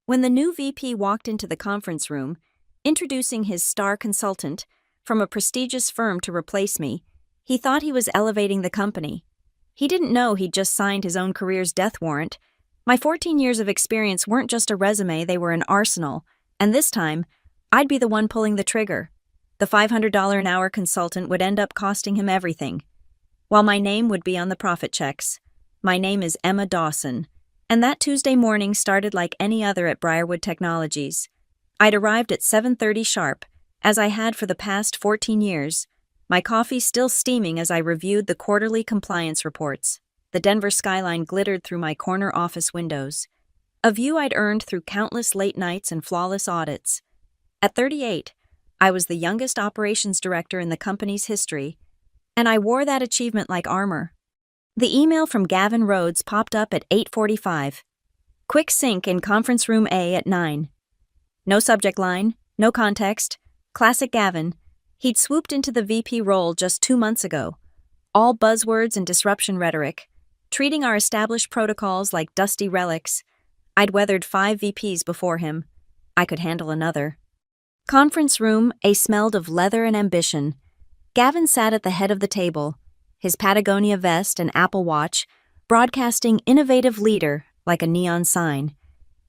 When the new VP walked into the conference room, introducing his star consultant from a prestigious firm to replace me, he thought he was elevating the company. He didn't know he'd just signed his own career's death warrant. My 14 years of experience weren't just a resume, they were an arsenal, and this time, I'd be the one pulling the trigger. The $500 an hour consultant would end up costing him everything, while my name would be on the profit checks. My name is Emma Dawson, and that Tuesday morning started like any other at Briarwood Technologies. I'd arrived at 7:30 sharp, as I had for the past 14 years, my coffee still steaming as I reviewed the quarterly compliance reports. The Denver skyline glittered through my corner office windows, a view I'd earned through countless late nights and flawless audits. At 38, I was the youngest operations director in the company's history, and I wore that achievement like armor. The email from Gavin Rhodes popped up at 8:45. Quick sync in conference room A at 9. No subject line, no context. Classic Gavin. He'd swooped into the VP role just 2 months ago. All buzzwords and disruption rhetoric, treating our established protocols like dusty relics. I'd weathered 5 VPs before him. I could handle another. Conference room, A smelled of leather and ambition. Gavin sat at the head of the table, his Patagonia vest and Apple Watch, broadcasting innovative leader like a neon sign.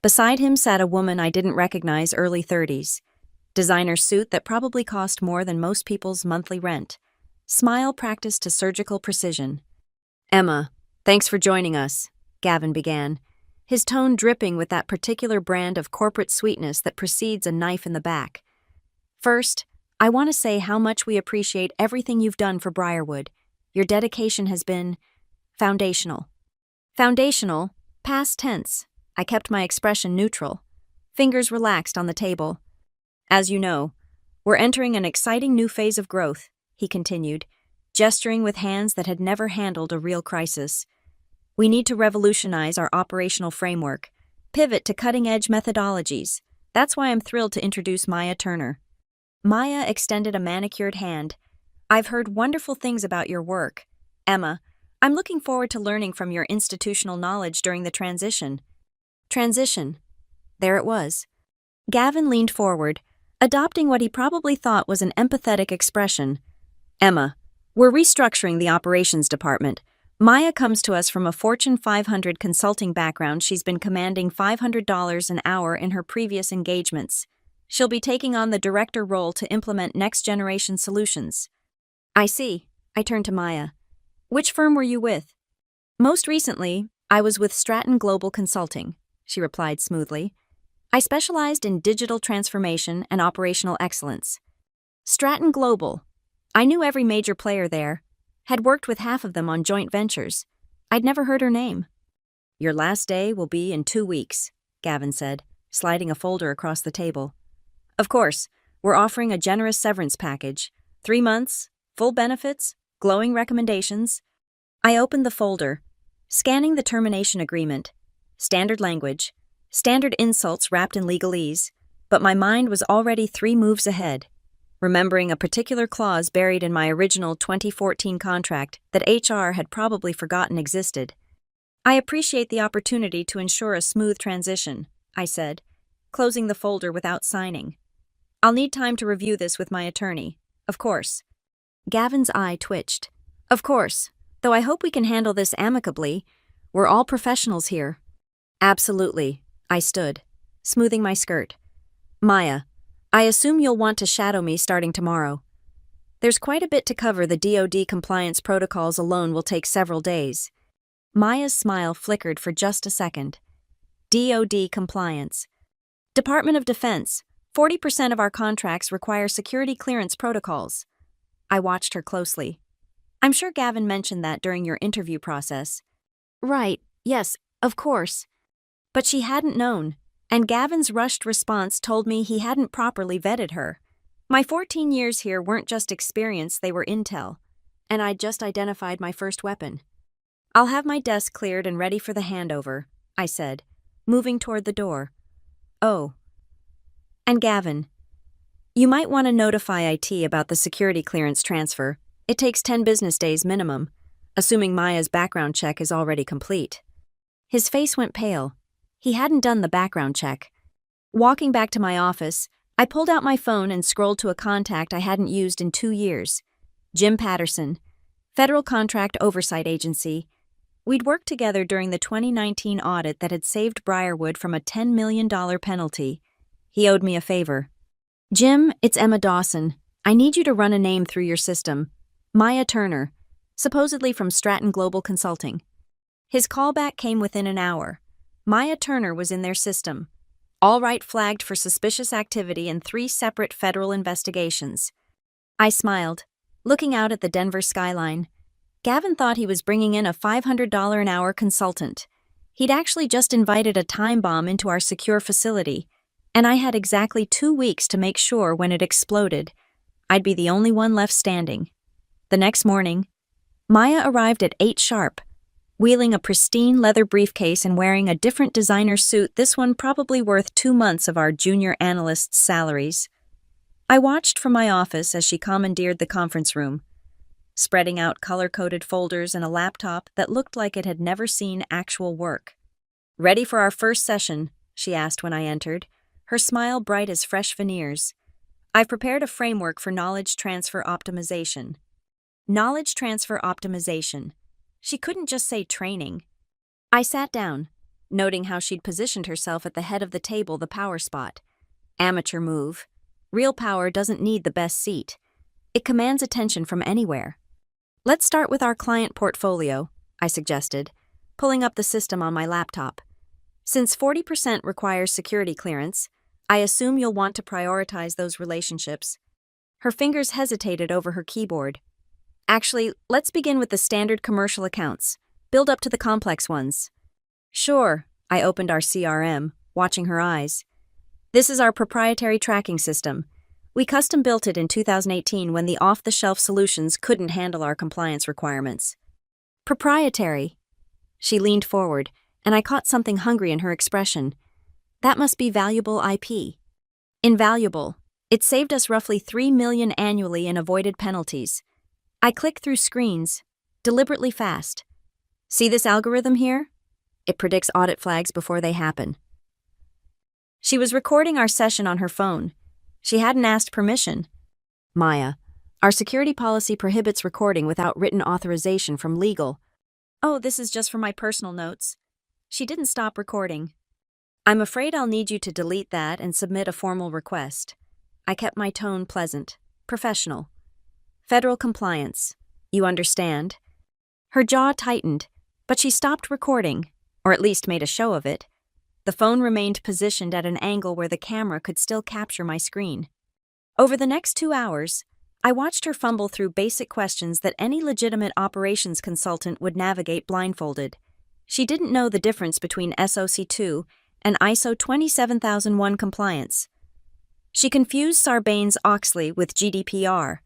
Beside him sat a woman I didn't recognize, early 30s. Designer suit that probably cost more than most people's monthly rent. Smile practiced to surgical precision. "Emma, thanks for joining us," Gavin began, his tone dripping with that particular brand of corporate sweetness that precedes a knife in the back. "First, I want to say how much we appreciate everything you've done for Briarwood. Your dedication has been foundational." Foundational, past tense. I kept my expression neutral. Fingers relaxed on the table. "As you know, we're entering an exciting new phase of growth," he continued, gesturing with hands that had never handled a real crisis. "We need to revolutionize our operational framework, pivot to cutting-edge methodologies. That's why I'm thrilled to introduce Maya Turner." Maya extended a manicured hand. "I've heard wonderful things about your work, Emma. I'm looking forward to learning from your institutional knowledge during the transition." Transition. There it was. Gavin leaned forward, adopting what he probably thought was an empathetic expression. "Emma, we're restructuring the operations department. Maya comes to us from a Fortune 500 consulting background. She's been commanding $500 an hour in her previous engagements. She'll be taking on the director role to implement next-generation solutions." "I see." I turned to Maya. "Which firm were you with?" "Most recently, I was with Stratton Global Consulting," she replied smoothly. "I specialized in digital transformation and operational excellence." Stratton Global. I knew every major player there, had worked with half of them on joint ventures. I'd never heard her name. "Your last day will be in 2 weeks, Gavin said, sliding a folder across the table. "Of course, we're offering a generous severance package. 3 months, full benefits, glowing recommendations." I opened the folder, scanning the termination agreement. Standard language, standard insults wrapped in legalese, but my mind was already 3 moves ahead, remembering a particular clause buried in my original 2014 contract that HR had probably forgotten existed. "I appreciate the opportunity to ensure a smooth transition," I said, closing the folder without signing. "I'll need time to review this with my attorney, of course." Gavin's eye twitched. "Of course, though I hope we can handle this amicably. We're all professionals here." "Absolutely." I stood, smoothing my skirt. "Maya, I assume you'll want to shadow me starting tomorrow. There's quite a bit to cover. The DoD compliance protocols alone will take several days." Maya's smile flickered for just a second. DoD compliance. Department of Defense. 40% of our contracts require security clearance protocols. I watched her closely. "I'm sure Gavin mentioned that during your interview process." "Right, yes, of course." But she hadn't known, and Gavin's rushed response told me he hadn't properly vetted her. My 14 years here weren't just experience, they were intel, and I'd just identified my first weapon. "I'll have my desk cleared and ready for the handover," I said, moving toward the door. "Oh. And Gavin, you might want to notify IT about the security clearance transfer. It takes 10 business days minimum, assuming Maya's background check is already complete." His face went pale. He hadn't done the background check, Walking back to my office, I pulled out my phone and scrolled to a contact I hadn't used in 2 years. Jim Patterson, Federal Contract Oversight Agency. We'd worked together during the 2019 audit that had saved Briarwood from a $10 million penalty. He owed me a favor. Jim, it's Emma Dawson. I need you to run a name through your system. Maya Turner, supposedly from Stratton Global Consulting. His callback came within an hour. Maya Turner was in their system. All right, flagged for suspicious activity in 3 separate federal investigations. I smiled, looking out at the Denver skyline. Gavin thought he was bringing in a $500 an hour consultant. He'd actually just invited a time bomb into our secure facility, and I had exactly 2 weeks to make sure when it exploded, I'd be the only one left standing. The next morning, Maya arrived at 8 sharp, wheeling a pristine leather briefcase and wearing a different designer suit, this one probably worth 2 months of our junior analysts' salaries. I watched from my office as she commandeered the conference room, spreading out color-coded folders and a laptop that looked like it had never seen actual work. "Ready for our first session?" she asked when I entered, her smile bright as fresh veneers. "I've prepared a framework for knowledge transfer optimization." Knowledge transfer optimization. She couldn't just say training. I sat down, noting how she'd positioned herself at the head of the table, the power spot. Amateur move. Real power doesn't need the best seat. It commands attention from anywhere. "Let's start with our client portfolio," I suggested, pulling up the system on my laptop. "Since 40% requires security clearance, I assume you'll want to prioritize those relationships." Her fingers hesitated over her keyboard. "Actually, let's begin with the standard commercial accounts. Build up to the complex ones." "Sure," I opened our CRM, watching her eyes. "This is our proprietary tracking system. We custom-built it in 2018 when the off-the-shelf solutions couldn't handle our compliance requirements." "Proprietary." She leaned forward, and I caught something hungry in her expression. "That must be valuable IP." "Invaluable. It saved us roughly $3 million annually in avoided penalties." I clicked through screens, deliberately fast. "See this algorithm here? It predicts audit flags before they happen." She was recording our session on her phone. She hadn't asked permission. "Maya, our security policy prohibits recording without written authorization from legal." "Oh, this is just for my personal notes." She didn't stop recording. "I'm afraid I'll need you to delete that and submit a formal request." I kept my tone pleasant, professional. "Federal compliance. You understand?" Her jaw tightened, but she stopped recording, or at least made a show of it. The phone remained positioned at an angle where the camera could still capture my screen. Over the next 2 hours, I watched her fumble through basic questions that any legitimate operations consultant would navigate blindfolded. She didn't know the difference between SOC2 and ISO 27001 compliance. She confused Sarbanes-Oxley with GDPR.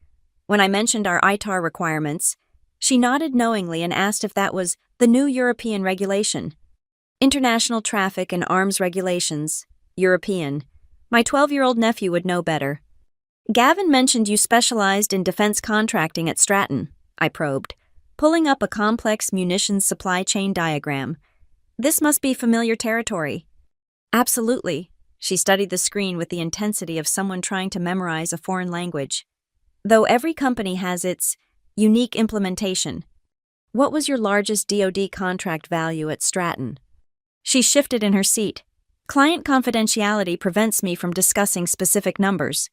When I mentioned our aita requirements, she nodded knowingly and asked if that was the new European regulation. International Traffic and Arms Regulations, European. My 12-year-old nephew would know better. "Gavin mentioned you specialized in defense contracting at Stratton," I probed, pulling up a complex munitions supply chain diagram. "This must be familiar territory." "Absolutely." She studied the screen with the intensity of someone trying to memorize a foreign language. "Though every company has its unique implementation." "What was your largest DoD contract value at Stratton?" She shifted in her seat. "Client confidentiality prevents me from discussing specific numbers."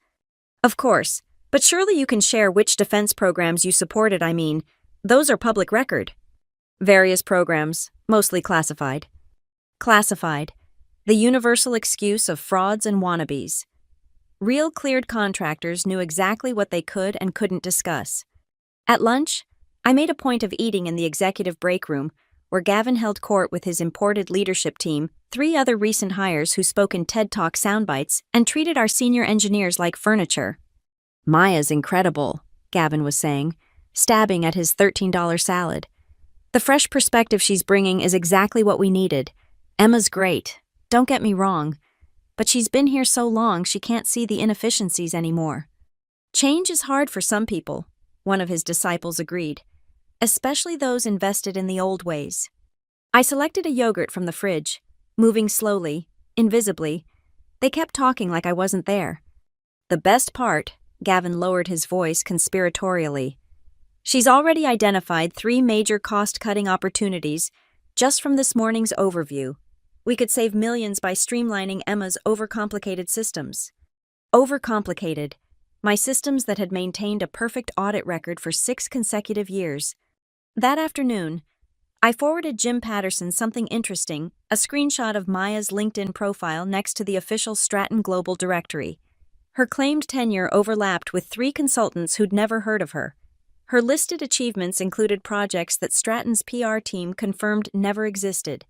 "Of course, but surely you can share which defense programs you supported. I mean, those are public record." "Various programs, mostly classified." "Classified. The universal excuse of frauds and wannabes." Real cleared contractors knew exactly what they could and couldn't discuss. At lunch, I made a point of eating in the executive break room, where Gavin held court with his imported leadership team, 3 other recent hires who spoke in TED Talk soundbites and treated our senior engineers like furniture. "Maya's incredible," Gavin was saying, stabbing at his $13 salad. "The fresh perspective she's bringing is exactly what we needed. Emma's great, don't get me wrong, but she's been here so long she can't see the inefficiencies anymore." "Change is hard for some people," one of his disciples agreed, "especially those invested in the old ways." I selected a yogurt from the fridge, moving slowly, invisibly. They kept talking like I wasn't there. The best part, Gavin lowered his voice conspiratorially. She's already identified 3 major cost-cutting opportunities just from this morning's overview. We could save millions by streamlining Emma's overcomplicated systems. Overcomplicated. My systems that had maintained a perfect audit record for 6 consecutive years. That afternoon, I forwarded Jim Patterson something interesting, a screenshot of Maya's LinkedIn profile next to the official Stratton Global directory. Her claimed tenure overlapped with 3 consultants who'd never heard of her. Her listed achievements included projects that Stratton's PR team confirmed never existed.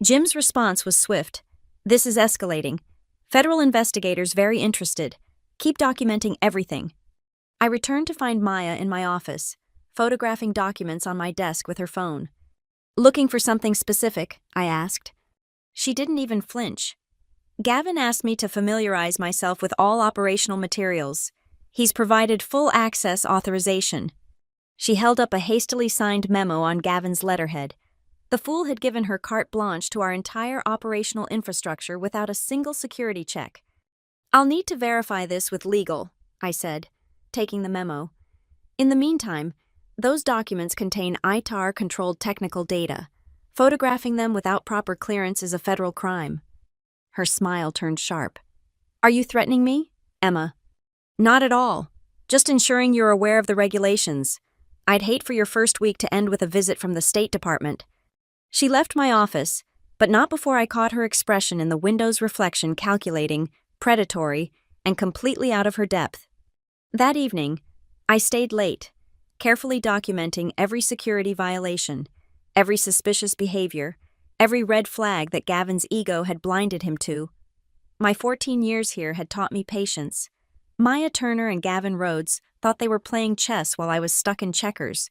Jim's response was swift. "This is escalating. Federal investigators very interested. Keep documenting everything." I returned to find Maya in my office, photographing documents on my desk with her phone. "Looking for something specific?" I asked. She didn't even flinch. "Gavin asked me to familiarize myself with all operational materials. He's provided full access authorization." She held up a hastily signed memo on Gavin's letterhead. The fool had given her carte blanche to our entire operational infrastructure without a single security check. "I'll need to verify this with legal," I said, taking the memo. "In the meantime, those documents contain ITAR-controlled technical data. Photographing them without proper clearance is a federal crime." Her smile turned sharp. "Are you threatening me, Emma?" "Not at all. Just ensuring you're aware of the regulations. I'd hate for your first week to end with a visit from the State Department." She left my office, but not before I caught her expression in the window's reflection, calculating, predatory, and completely out of her depth. That evening, I stayed late, carefully documenting every security violation, every suspicious behavior, every red flag that Gavin's ego had blinded him to. My 14 years here had taught me patience. Maya Turner and Gavin Rhodes thought they were playing chess while I was stuck in checkers.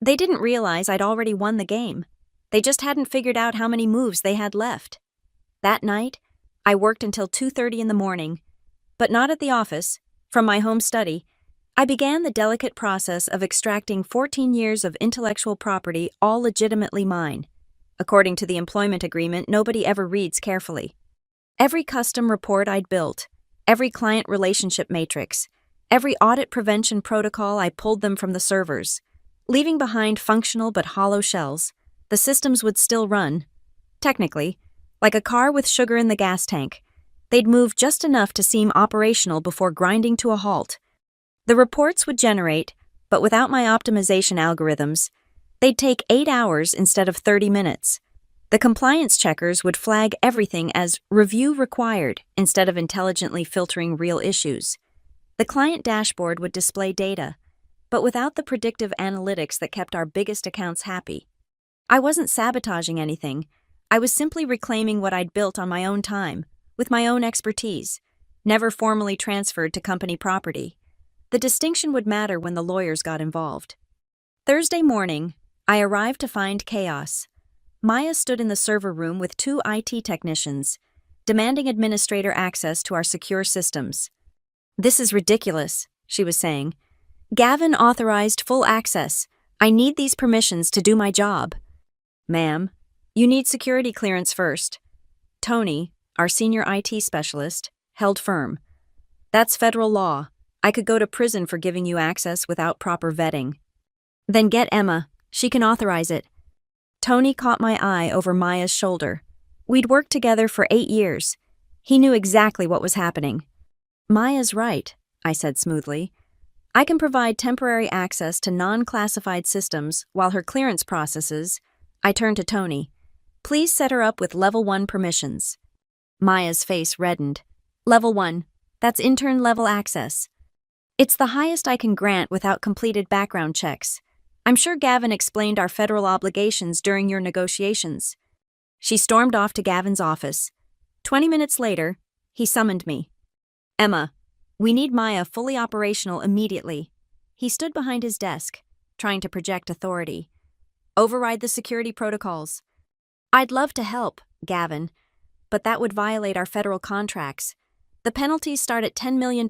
They didn't realize I'd already won the game. They just hadn't figured out how many moves they had left. That night, I worked until 2:30 in the morning, but not at the office. From my home study, I began the delicate process of extracting 14 years of intellectual property, all legitimately mine. According to the employment agreement, nobody ever reads carefully. Every custom report I'd built, every client relationship matrix, every audit prevention protocol, I pulled them from the servers. Leaving behind functional but hollow shells, the systems would still run. Technically, like a car with sugar in the gas tank, they'd move just enough to seem operational before grinding to a halt. The reports would generate, but without my optimization algorithms, they'd take 8 hours instead of 30 minutes. The compliance checkers would flag everything as review required instead of intelligently filtering real issues. The client dashboard would display data, but without the predictive analytics that kept our biggest accounts happy. I wasn't sabotaging anything. I was simply reclaiming what I'd built on my own time, with my own expertise, never formally transferred to company property. The distinction would matter when the lawyers got involved. Thursday morning, I arrived to find chaos. Maya stood in the server room with 2 IT technicians, demanding administrator access to our secure systems. "This is ridiculous," she was saying. "Gavin authorized full access. I need these permissions to do my job." "Ma'am, you need security clearance first." Tony, our senior IT specialist, held firm. "That's federal law. I could go to prison for giving you access without proper vetting." "Then get Emma. She can authorize it." Tony caught my eye over Maya's shoulder. We'd worked together for 8 years. He knew exactly what was happening. "Maya's right," I said smoothly. "I can provide temporary access to non-classified systems while her clearance processes." I turned to Tony. "Please set her up with Level 1 permissions." Maya's face reddened. "Level 1. That's intern-level access. It's the highest I can grant without completed background checks. I'm sure Gavin explained our federal obligations during your negotiations." She stormed off to Gavin's office. 20 minutes later, he summoned me. "Emma, we need Maya fully operational immediately." He stood behind his desk, trying to project authority. "Override the security protocols." "I'd love to help, Gavin, but that would violate our federal contracts. The penalties start at $10 million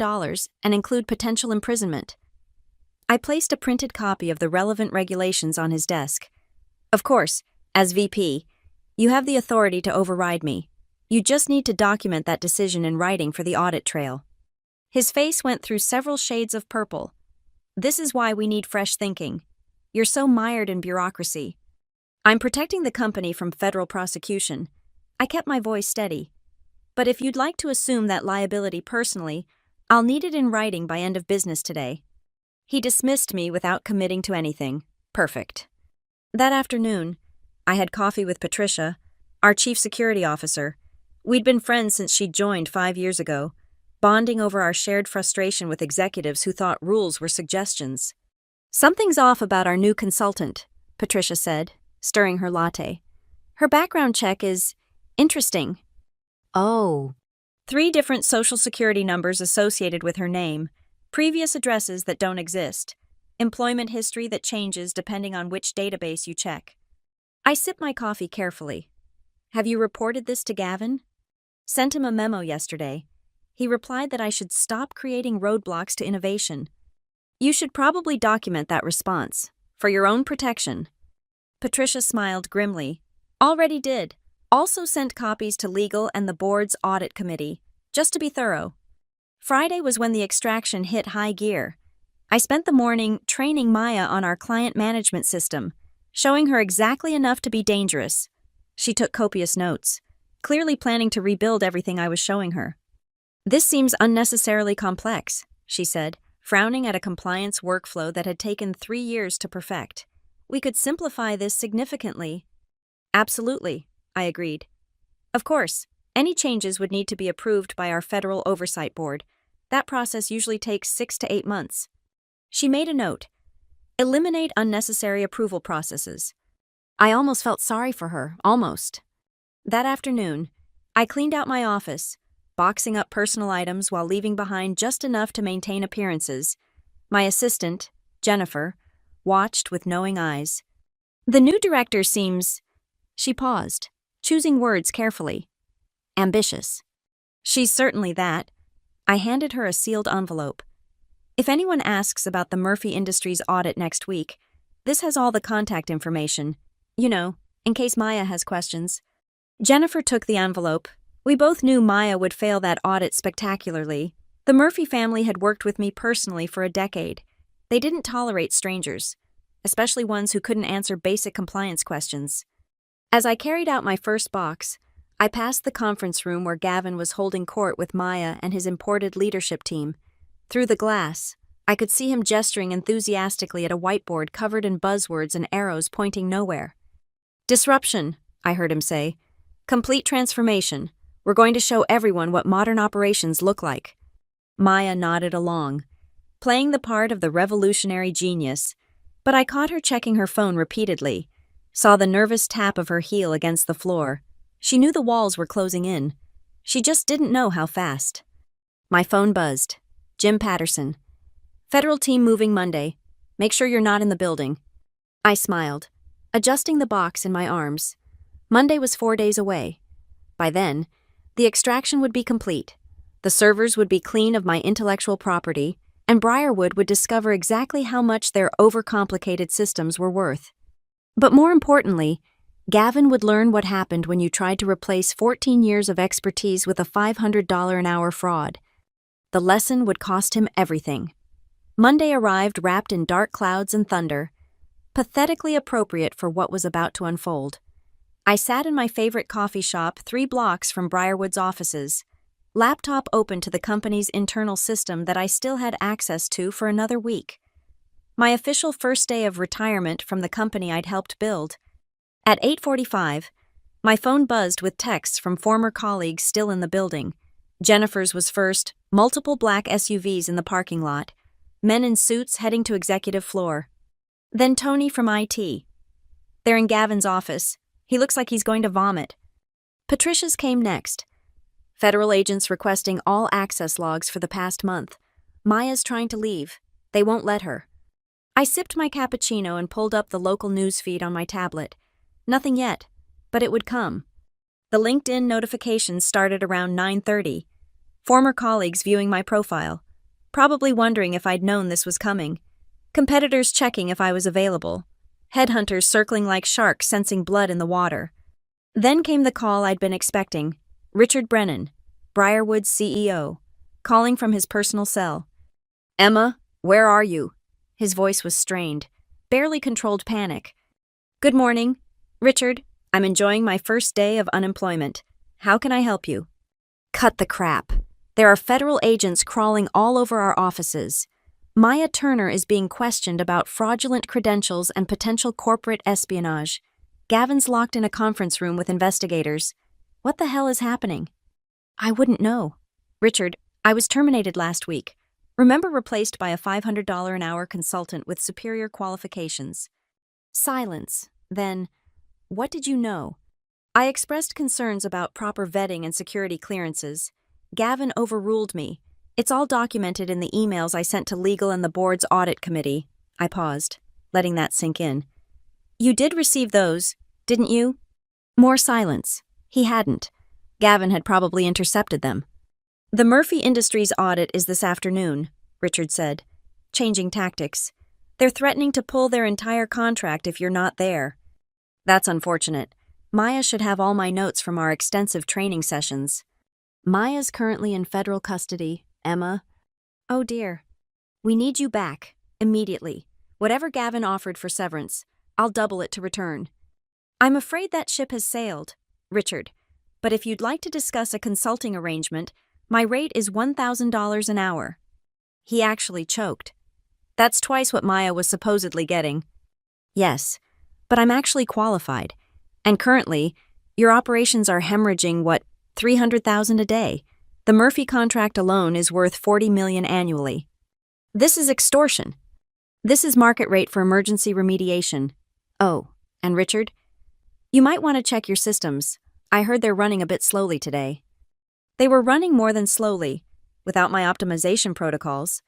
and include potential imprisonment." I placed a printed copy of the relevant regulations on his desk. "Of course, as VP, you have the authority to override me. You just need to document that decision in writing for the audit trail. His face went through several shades of purple. This is why we need fresh thinking. You're so mired in bureaucracy. I'm protecting the company from federal prosecution. I kept my voice steady. But if you'd like to assume that liability personally, I'll need it in writing by end of business today. He dismissed me without committing to anything. Perfect. That afternoon, I had coffee with Patricia, our chief security officer. We'd been friends since she joined 5 years ago, bonding over our shared frustration with executives who thought rules were suggestions. Something's off about our new consultant, Patricia said, stirring her latte. Her background check is interesting. Oh. 3 different social security numbers associated with her name, previous addresses that don't exist, employment history that changes depending on which database you check. I sipped my coffee carefully. Have you reported this to Gavin? Sent him a memo yesterday. He replied that I should stop creating roadblocks to innovation. You should probably document that response, for your own protection. Patricia smiled grimly. Already did. Also sent copies to legal and the board's audit committee, just to be thorough. Friday was when the extraction hit high gear. I spent the morning training Maya on our client management system, showing her exactly enough to be dangerous. She took copious notes, clearly planning to rebuild everything I was showing her. This seems unnecessarily complex, she said, frowning at a compliance workflow that had taken 3 years to perfect. We could simplify this significantly. Absolutely, I agreed. Of course, any changes would need to be approved by our federal oversight board. That process usually takes 6 to 8 months. She made a note. Eliminate unnecessary approval processes. I almost felt sorry for her, almost. That afternoon, I cleaned out my office, boxing up personal items while leaving behind just enough to maintain appearances. My assistant, Jennifer, watched with knowing eyes. The new director seems... She paused, choosing words carefully. Ambitious. She's certainly that. I handed her a sealed envelope. If anyone asks about the Murphy Industries audit next week, this has all the contact information. You know, in case Maya has questions. Jennifer took the envelope. We both knew Maya would fail that audit spectacularly. The Murphy family had worked with me personally for a decade. They didn't tolerate strangers, especially ones who couldn't answer basic compliance questions. As I carried out my first box, I passed the conference room where Gavin was holding court with Maya and his imported leadership team. Through the glass, I could see him gesturing enthusiastically at a whiteboard covered in buzzwords and arrows pointing nowhere. Disruption, I heard him say. Complete transformation. We're going to show everyone what modern operations look like. Maya nodded along, playing the part of the revolutionary genius, but I caught her checking her phone repeatedly, saw the nervous tap of her heel against the floor. She knew the walls were closing in. She just didn't know how fast. My phone buzzed. Jim Patterson. Federal team moving Monday. Make sure you're not in the building. I smiled, adjusting the box in my arms. Monday was 4 days away. By then, the extraction would be complete. The servers would be clean of my intellectual property, and Briarwood would discover exactly how much their overcomplicated systems were worth. But more importantly, Gavin would learn what happened when you tried to replace 14 years of expertise with a $500 an hour fraud. The lesson would cost him everything. Monday arrived wrapped in dark clouds and thunder, pathetically appropriate for what was about to unfold. I sat in my favorite coffee shop 3 blocks from Briarwood's offices, laptop open to the company's internal system that I still had access to for another week. My official first day of retirement from the company I'd helped build. At 8:45, my phone buzzed with texts from former colleagues still in the building. Jennifer's was first, multiple black SUVs in the parking lot, men in suits heading to executive floor. Then Tony from IT. They're in Gavin's office. He looks like he's going to vomit. Patricia's came next. Federal agents requesting all access logs for the past month. Maya's trying to leave. They won't let her. I sipped my cappuccino and pulled up the local news feed on my tablet. Nothing yet, but it would come. The LinkedIn notifications started around 9:30. Former colleagues viewing my profile, probably wondering if I'd known this was coming. Competitors checking if I was available. Headhunters circling like sharks sensing blood in the water. Then came the call I'd been expecting. Richard Brennan, Briarwood's CEO, calling from his personal cell. "Emma, where are you?" His voice was strained, barely controlled panic. "Good morning. Richard, I'm enjoying my first day of unemployment. How can I help you?" "Cut the crap. There are federal agents crawling all over our offices. Maya Turner is being questioned about fraudulent credentials and potential corporate espionage. Gavin's locked in a conference room with investigators. What the hell is happening?" "I wouldn't know. Richard, I was terminated last week. Remember, replaced by a $500 an hour consultant with superior qualifications." Silence. Then, "What did you know?" "I expressed concerns about proper vetting and security clearances. Gavin overruled me. It's all documented in the emails I sent to legal and the board's audit committee." I paused, letting that sink in. "You did receive those, didn't you?" More silence. He hadn't. Gavin had probably intercepted them. "The Murphy Industries audit is this afternoon," Richard said, changing tactics. "They're threatening to pull their entire contract if you're not there." "That's unfortunate. Maya should have all my notes from our extensive training sessions." "Maya's currently in federal custody, Emma." "Oh dear. We need you back, immediately. Whatever Gavin offered for severance, I'll double it to return." "I'm afraid that ship has sailed, Richard, but if you'd like to discuss a consulting arrangement, my rate is $1,000 an hour." He actually choked. "That's twice what Maya was supposedly getting." "Yes, but I'm actually qualified. And currently, your operations are hemorrhaging, what, $300,000 a day? The Murphy contract alone is worth $40 million annually." "This is extortion." "This is market rate for emergency remediation." "Oh, and Richard, you might want to check your systems. I heard they're running a bit slowly today." They were running more than slowly, without my optimization protocols.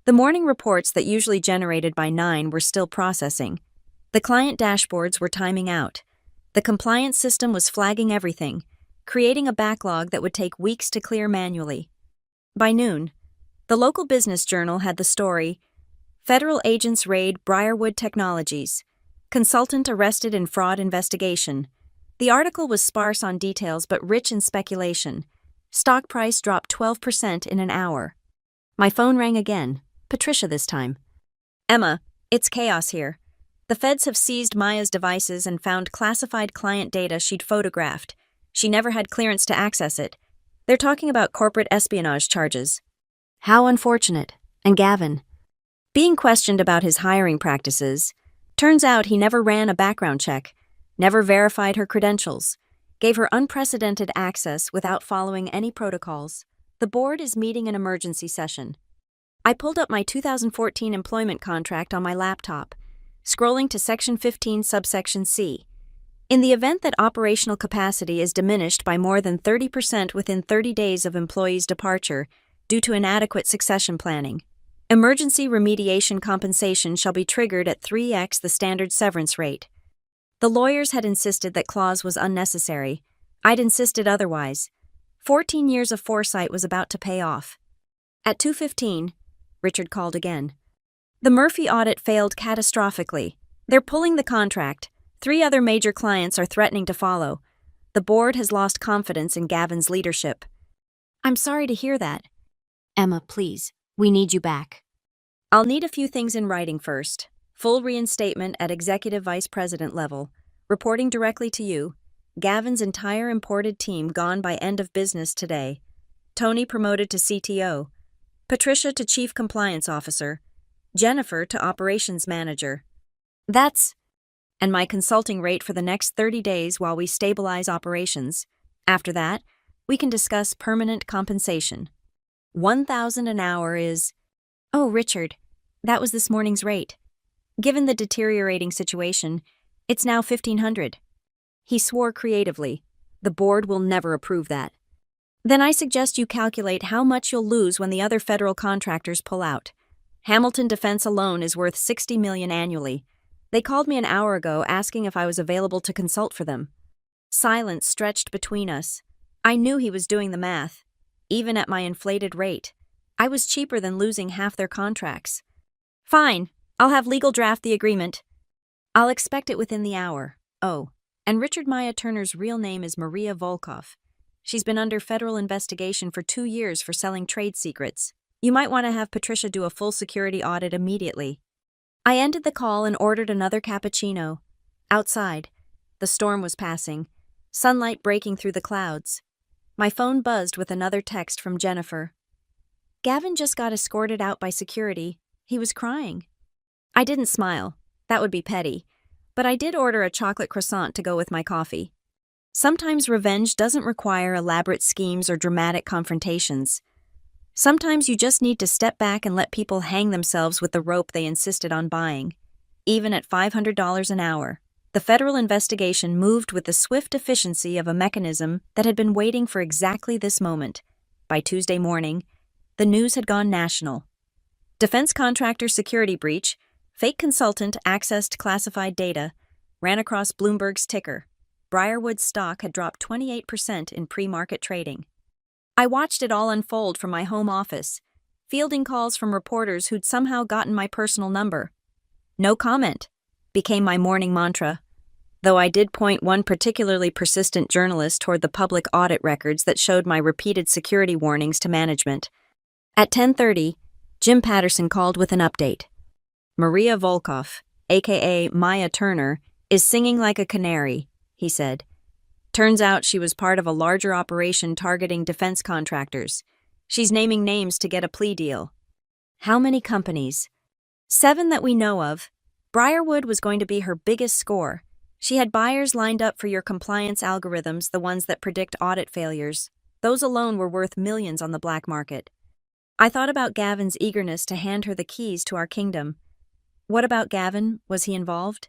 The morning reports that usually generated by 9 were still processing. The client dashboards were timing out. The compliance system was flagging everything, creating a backlog that would take weeks to clear manually. By noon, the local business journal had the story, "Federal agents raid Briarwood Technologies. Consultant arrested in fraud investigation." The article was sparse on details but rich in speculation. Stock price dropped 12% in an hour. My phone rang again. Patricia this time. "Emma, it's chaos here. The feds have seized Maya's devices and found classified client data she'd photographed. She never had clearance to access it. They're talking about corporate espionage charges." "How unfortunate. And Gavin?" "Being questioned about his hiring practices. Turns out he never ran a background check, never verified her credentials, gave her unprecedented access without following any protocols. The board is meeting an emergency session." I pulled up my 2014 employment contract on my laptop, scrolling to Section 15, Subsection C. "In the event that operational capacity is diminished by more than 30% within 30 days of employee's departure due to inadequate succession planning, emergency remediation compensation shall be triggered at 3x the standard severance rate." The lawyers had insisted that clause was unnecessary. I'd insisted otherwise. 14 years of foresight was about to pay off. At 2:15, Richard called again. "The Murphy audit failed catastrophically. They're pulling the contract. 3 other major clients are threatening to follow. The board has lost confidence in Gavin's leadership." "I'm sorry to hear that." "Emma, please, we need you back." "I'll need a few things in writing first. Full reinstatement at executive vice president level, reporting directly to you. Gavin's entire imported team gone by end of business today. Tony promoted to CTO. Patricia to chief compliance officer. Jennifer to operations manager. That's..." "And my consulting rate for the next 30 days while we stabilize operations. After that, we can discuss permanent compensation. $1,000 an hour is..." "Oh, Richard, that was this morning's rate. Given the deteriorating situation, it's now $1,500. He swore creatively. "The board will never approve that." "Then I suggest you calculate how much you'll lose when the other federal contractors pull out. Hamilton Defense alone is worth $60 million annually. They called me an hour ago asking if I was available to consult for them." Silence stretched between us. I knew he was doing the math. Even at my inflated rate, I was cheaper than losing half their contracts. "Fine, I'll have legal draft the agreement." "I'll expect it within the hour." Oh, and Richard Maya Turner's real name is Maria Volkov. She's been under federal investigation for 2 years for selling trade secrets. You might want to have Patricia do a full security audit immediately." I ended the call and ordered another cappuccino. Outside, the storm was passing, sunlight breaking through the clouds. My phone buzzed with another text from Jennifer. "Gavin just got escorted out by security. He was crying." I didn't smile. That would be petty. But I did order a chocolate croissant to go with my coffee. Sometimes revenge doesn't require elaborate schemes or dramatic confrontations. Sometimes you just need to step back and let people hang themselves with the rope they insisted on buying. Even at $500 an hour, the federal investigation moved with the swift efficiency of a mechanism that had been waiting for exactly this moment. By Tuesday morning, the news had gone national. Defense contractor security breach, fake consultant accessed classified data, ran across Bloomberg's ticker. Briarwood's stock had dropped 28% in pre-market trading. I watched it all unfold from my home office, fielding calls from reporters who'd somehow gotten my personal number. "No comment" became my morning mantra, though I did point one particularly persistent journalist toward the public audit records that showed my repeated security warnings to management. At 10:30, Jim Patterson called with an update. "Maria Volkov, aka Maya Turner, is singing like a canary," he said. "Turns out she was part of a larger operation targeting defense contractors. She's naming names to get a plea deal." "How many companies?" "7 that we know of. Briarwood was going to be her biggest score. She had buyers lined up for your compliance algorithms, the ones that predict audit failures. Those alone were worth millions on the black market." I thought about Gavin's eagerness to hand her the keys to our kingdom. What about Gavin? Was he involved?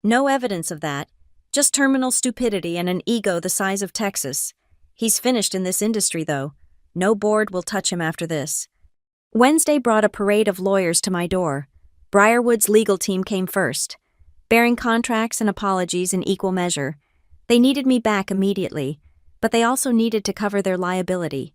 No evidence of that. Just terminal stupidity and an ego the size of Texas. He's finished in this industry, though. No board will touch him after this. Wednesday brought a parade of lawyers to my door. Briarwood's legal team came first, bearing contracts and apologies in equal measure. They needed me back immediately, but they also needed to cover their liability.